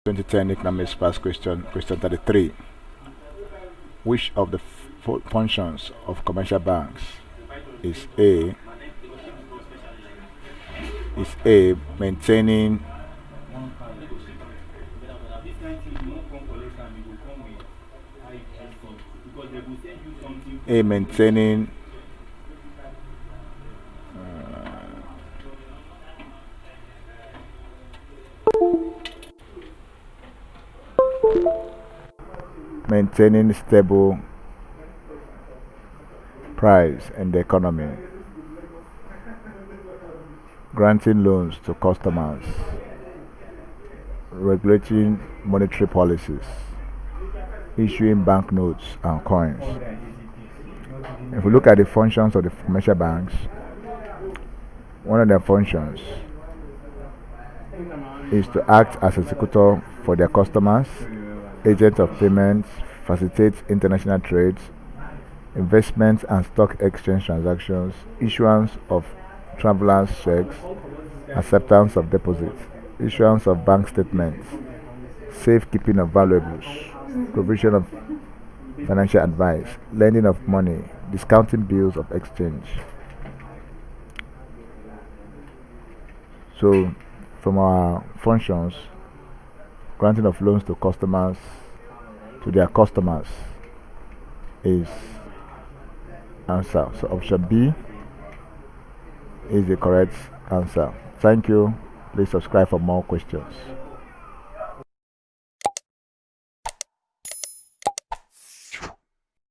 2010 economics past question 33. Which of the functions of commercial banks is A maintaining A maintaining maintaining stable price in the economy, granting loans to customers, regulating monetary policies, issuing banknotes and coins. If we look at the functions of the commercial banks, one of their functions is to act as executor for their customers, agent of payments, facilitate international trades, investment and stock exchange transactions, issuance of travelers' checks, acceptance of deposits, issuance of bank statements, safekeeping of valuables, provision of financial advice, lending of money, discounting bills of exchange. So, from our functions, granting of loans to customers, to their customers, is answer. So, option B is the correct answer. Thank you. Please subscribe for more questions.